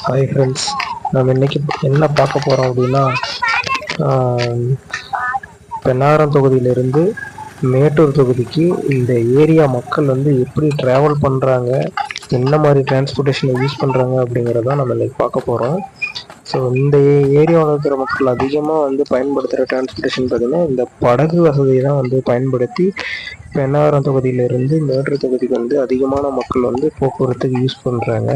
Hi friends, நம்ம இன்னைக்கு என்ன பார்க்க போகிறோம் அப்படின்னா, பெண்ணாகரம் தொகுதியிலிருந்து மேட்டூர் தொகுதிக்கு இந்த ஏரியா மக்கள் வந்து எப்படி ட்ராவல் பண்ணுறாங்க, என்ன மாதிரி டிரான்ஸ்போர்ட்டேஷனை யூஸ் பண்ணுறாங்க அப்படிங்கிறத நம்ம இன்னைக்கு பார்க்க போகிறோம். ஸோ இந்த ஏரியாவில் இருக்கிற மக்கள் அதிகமாக வந்து பயன்படுத்துகிற டிரான்ஸ்போர்ட்டேஷன் பார்த்திங்கன்னா இந்த படகு வசதியை தான் வந்து பயன்படுத்தி பெண்ணாகரம் தொகுதியிலிருந்து மேட்டூர் தொகுதிக்கு வந்து அதிகமான மக்கள் வந்து போக்குவரத்துக்கு யூஸ் பண்ணுறாங்க.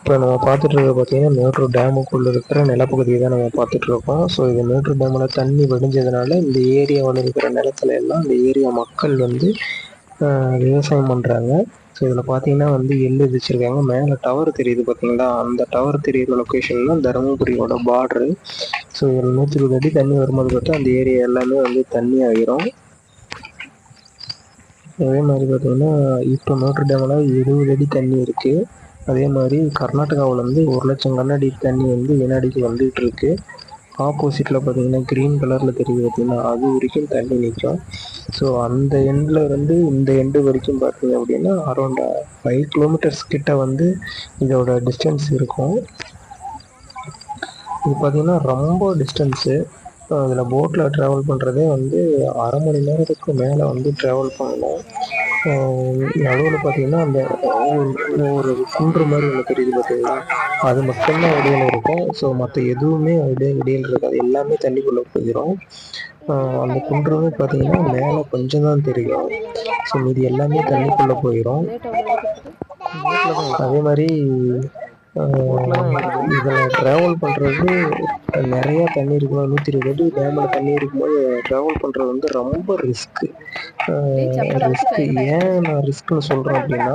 இப்போ நம்ம பார்த்துட்டு இருக்கிறது பார்த்தீங்கன்னா மேட்டூர் டேமுக்குள்ளே இருக்கிற நிலப்பகுதியை தான் நம்ம பார்த்துட்டு இருக்கோம். ஸோ இது மேட்டூர் டேமில் தண்ணி வடிஞ்சதுனால இந்த ஏரியாவில் இருக்கிற நிலத்துல எல்லாம் இந்த ஏரியா மக்கள் வந்து விவசாயம் பண்ணுறாங்க. ஸோ இதில் பார்த்தீங்கன்னா வந்து எள்ளு விதிச்சிருக்காங்க. மேலே டவர் தெரியுது பார்த்தீங்களா, அந்த டவர் தெரியுற லொக்கேஷன் தான் தருமபுரியோட பார்டரு. ஸோ இதில் 120 அடி தண்ணி வரும்போது பார்த்தா அந்த ஏரியா எல்லாமே வந்து தண்ணி ஆகிரும். அதே மாதிரி பார்த்தீங்கன்னா இப்போ மேட்டூர் டேமில் 70 அடி தண்ணி இருக்குது. அதே மாதிரி கர்நாடகாவில் வந்து 1,00,000 கனஅடி தண்ணி வந்து வினாடிக்கு வந்துகிட்டு இருக்கு. ஆப்போசிட்டில் பார்த்தீங்கன்னா க்ரீன் கலரில் தெரியுது பார்த்தீங்கன்னா, அது வரைக்கும் தண்ணி நிற்கும். ஸோ அந்த எண்டில் இருந்து இந்த எண்டு வரைக்கும் பார்த்தீங்க அப்படின்னா அரௌண்ட் 5 கிலோமீட்டர்ஸ் கிட்ட வந்து இதோட டிஸ்டன்ஸ் இருக்கும். இது பார்த்தீங்கன்னா ரொம்ப டிஸ்டன்ஸு. அதில் போட்டில் ட்ராவல் பண்ணுறதே வந்து அரை மணி நேரத்துக்கு மேலே வந்து ட்ராவல் பண்ணணும். நடுவில் பார்த்தீங்கன்னா அந்த ஒரு குன்று மாதிரி ஒன்று தெரியுது பார்த்தீங்களா, அது மட்டும்தான் இடையில இருக்கும். ஸோ மற்ற எதுவுமே இடையில் இருக்காது, எல்லாமே தண்ணிக்குள்ளே போயிடும். அந்த குன்றுமே பார்த்தீங்கன்னா மேலே கொஞ்சம் தான் தெரியும். ஸோ மீதி எல்லாமே தண்ணிக்குள்ளே போயிடும். அதே மாதிரி இதில் ட்ராவல் பண்ணுறது நிறையா தண்ணி இருக்கும்போது 120 அடி டேமில் தண்ணி இருக்கும்போது ட்ராவல் பண்ணுறது வந்து ரொம்ப ரிஸ்க்கு. ஏன் நான் ரிஸ்க்குன்னு சொல்கிறேன் அப்படின்னா,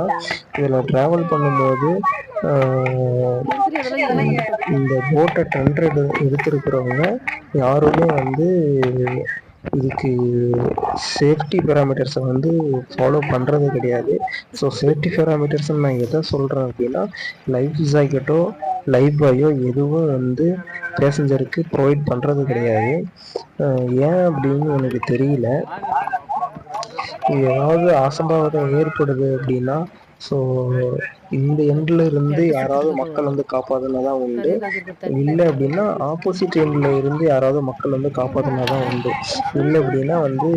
இதில் ட்ராவல் பண்ணும்போது இந்த போட்டை டெண்டர் எடுத்துருக்கிறவங்க யாருமே வந்து இதுக்கு சேஃப்டி பேராமீட்டர்ஸை வந்து ஃபாலோ பண்ணுறது கிடையாது. ஸோ சேஃப்டி பேராமீட்டர்ஸ்ன்னு நான் எதை சொல்கிறேன் அப்படின்னா, லைஃப் ஜாக்கெட்டோ லைஃப் பாயோ எதுவும் வந்து பேசஞ்சருக்கு ப்ரொவைட் பண்ணுறது கிடையாது. ஏன் அப்படின்னு எனக்கு தெரியல. ஏதாவது அசம்பாவிதம் ஏற்படுது அப்படின்னா, ஸோ இந்த எண்டில் இருந்து யாராவது மக்கள் வந்து காப்பாற்றினா தான் உண்டு. இல்லை அப்படின்னா ஆப்போசிட் எண்டில் இருந்து யாராவது மக்கள் வந்து காப்பாற்றினா தான் உண்டு. இல்லை அப்படின்னா வந்து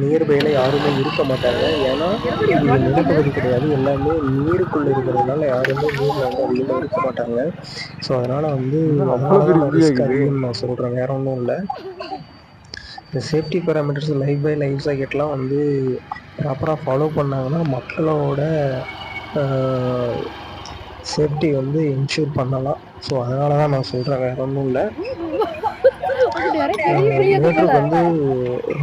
நியர்பையில் யாருமே இருக்க மாட்டாங்க. ஏன்னா இது நிலப்பகுதி கிடையாது, எல்லாமே நீருக்குள்ளே இருக்கிறதுனால யாருமே நீரில் வந்து அதிகமாக இருக்க மாட்டாங்க. ஸோ அதனால் வந்து ரிஸ்க் அதிகம்னு நான் சொல்கிறேன், வேற ஒன்றும் இல்லை. இந்த safety parameters life by life ஜாக்கெட்லாம் வந்து ப்ராப்பராக ஃபாலோ பண்ணாங்கன்னா மக்களோட சேஃப்டி வந்து இன்ஷூர் பண்ணலாம். ஸோ அதனால தான் நான் சொல்கிறேன், வேற ஒன்றும் இல்லை. மேட்டூருக்கு வந்து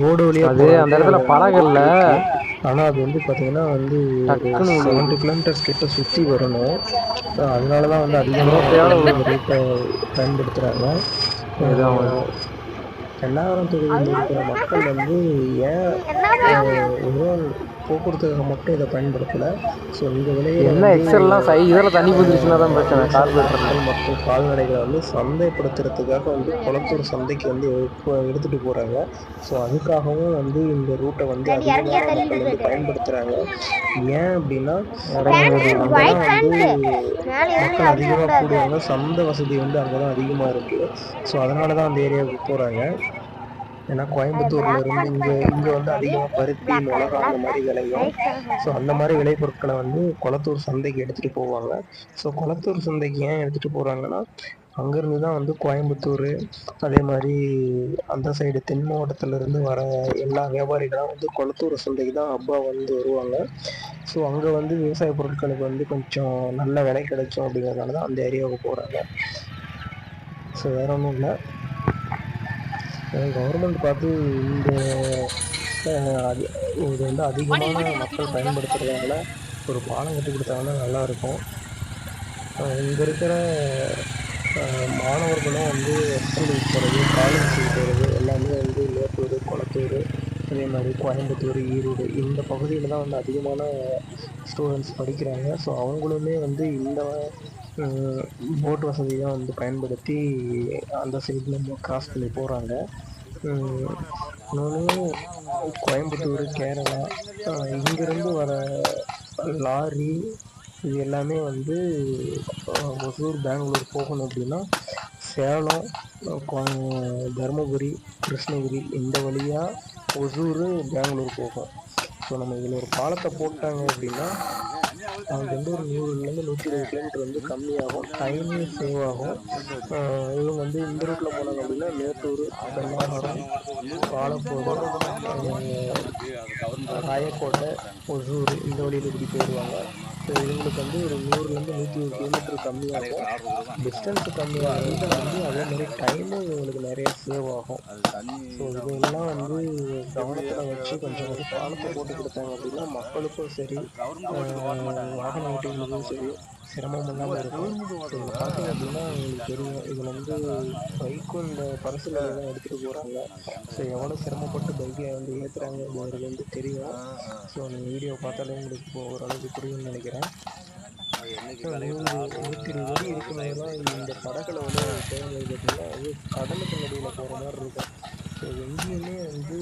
ரோடு வழியாக அந்த இடத்துல பழகல்ல, ஆனால் அது வந்து பார்த்தீங்கன்னா வந்து 70 கிலோமீட்டர்ஸ் கிட்ட சுற்றி வரணும். அதனால தான் வந்து அதிகமாக ரூட்டை பயன்படுத்துகிறாங்க. பெண்ணாகரம் தொகுதியில் இருக்கிற மக்கள் வந்து ஏன் வெறும் போக்குவரத்துக்காக மட்டும் இதை பயன்படுத்தலை. ஸோ இந்த விலையை இதெல்லாம் தண்ணி புதிச்சுன்னா தான் பிரச்சனை. கார்பரேட்டர்கள் மற்றும் கால்நடைகளை வந்து சந்தைப்படுத்துறதுக்காக வந்து குளத்தூர் சந்தைக்கு வந்து எடுத்துகிட்டு போகிறாங்க. ஸோ அதுக்காகவும் வந்து இந்த ரூட்டை வந்து அதிகமான மக்கள் வந்து பயன்படுத்துகிறாங்க. ஏன் அப்படின்னா வந்து மக்கள் அதிகமாக கூடுவாங்க, சந்தை வசதி வந்து அங்கே தான் அதிகமாக இருக்குது. ஸோ அதனால தான் அந்த ஏரியாவுக்கு போகிறாங்க. ஏன்னா கோயம்புத்தூர்ல இருந்து இங்கே வந்து அதிகமாக பருத்தி மிளகா அந்த மாதிரி விளையும். ஸோ அந்த மாதிரி விளைபொருட்களை வந்து குளத்தூர் சந்தைக்கு எடுத்துகிட்டு போவாங்க. ஸோ குளத்தூர் சந்தைக்கு ஏன் எடுத்துகிட்டு போகிறாங்கன்னா, அங்கேருந்து தான் வந்து கோயம்புத்தூர் அதே மாதிரி அந்த சைடு தென் மாவட்டத்திலேருந்து வர எல்லா வியாபாரிகளும் வந்து குளத்தூர் சந்தைக்கு தான் அப்பா வந்து வருவாங்க. ஸோ அங்கே வந்து விவசாய பொருட்களுக்கு வந்து கொஞ்சம் நல்ல விலை கிடைக்கும் அப்படிங்கிறதுனால தான் அந்த ஏரியாவுக்கு போகிறாங்க. ஸோ வேற ஒன்றும் இல்லை. கவர்மெண்ட் பார்த்து இந்த இது வந்து அதிகமான மக்கள் பயன்படுத்துகிறதுனால ஒரு பாலம் கட்டி கொடுத்தாங்கன்னா நல்லாயிருக்கும். இங்கே இருக்கிற மாணவர்களும் வந்து ஸ்கூலுக்கு போகிறது, காலேஜுக்கு போகிறது எல்லாமே வந்து மேட்டூர், குளத்தூர், அதே மாதிரி கோயம்புத்தூர், ஈரோடு இந்த பகுதியில் தான் வந்து அதிகமான ஸ்டூடெண்ட்ஸ் படிக்கிறாங்க. ஸோ அவங்களுமே வந்து இந்த போட் வசதி தான் வந்து பயன்படுத்தி அந்த சைடில் கிராஸ் பண்ணி போகிறாங்க. இன்னொன்று கோயம்புத்தூர், கேரளா இங்கேருந்து வர லாரி இது எல்லாமே வந்து ஒசூர் பெங்களூர் போகணும் அப்படின்னா சேலம், தருமபுரி, கிருஷ்ணகிரி இந்த வழியாக ஒசூர் பெங்களூர் போகும். ஸோ நம்ம இதில் ஒரு பாலத்தை போட்டாங்க அப்படின்னா அங்கேருந்து ஒரு 100லேருந்து 120 கிலோமீட்டர் வந்து கம்மியாகும், டைமும் சேவ் ஆகும். இவங்க வந்து இந்த ரூட்டில் போனாங்க அப்படின்னா மேட்டூர், பெண்ணாகரம், பாலக்கோடு, ராயக்கோட்டை, ஒசூர் இந்த வழியில் இப்படி போயிடுவாங்க. ஸோ இவங்களுக்கு வந்து ஒரு 100லேருந்து 120 கிலோமீட்டர் கம்மியாகும், டிஸ்டன்ஸு கம்மியாகிறது வந்து அதே மாதிரி டைமும் இவங்களுக்கு நிறைய சேவ் ஆகும். ஸோ இதெல்லாம் வந்து கவனத்தில் வச்சு கொஞ்சம் ஒரு பாலத்தை போட்டு கொடுத்தாங்க அப்படின்னா மக்களுக்கும் சரி வாகன ஓட்டிகளுக்கும் சரி சிரமம் இல்லாமல் இருக்கும். ஸோ இதில் பார்த்தீங்க அப்படின்னா உங்களுக்கு தெரியும், இதில் வந்து பைக்கும் இந்த பரிசு தான் எடுத்துகிட்டு போகிறாங்க. ஸோ எவ்வளோ சிரமப்பட்டு பைக்கை வந்து ஏற்றுறாங்க அப்படிங்கிறது வந்து தெரியும். ஸோ நீங்கள் வீடியோ பார்த்தாலே உங்களுக்கு இப்போ ஓரளவுக்கு புரியும்னு நினைக்கிறேன். 120 அடி இருக்கும்போதெல்லாம் இந்த படகுல வந்து போகும்போது பார்த்தீங்கன்னா அது கடலுக்கு நடுவில் போகிற மாதிரி இருக்கும். ஸோ எங்கேயுமே வந்து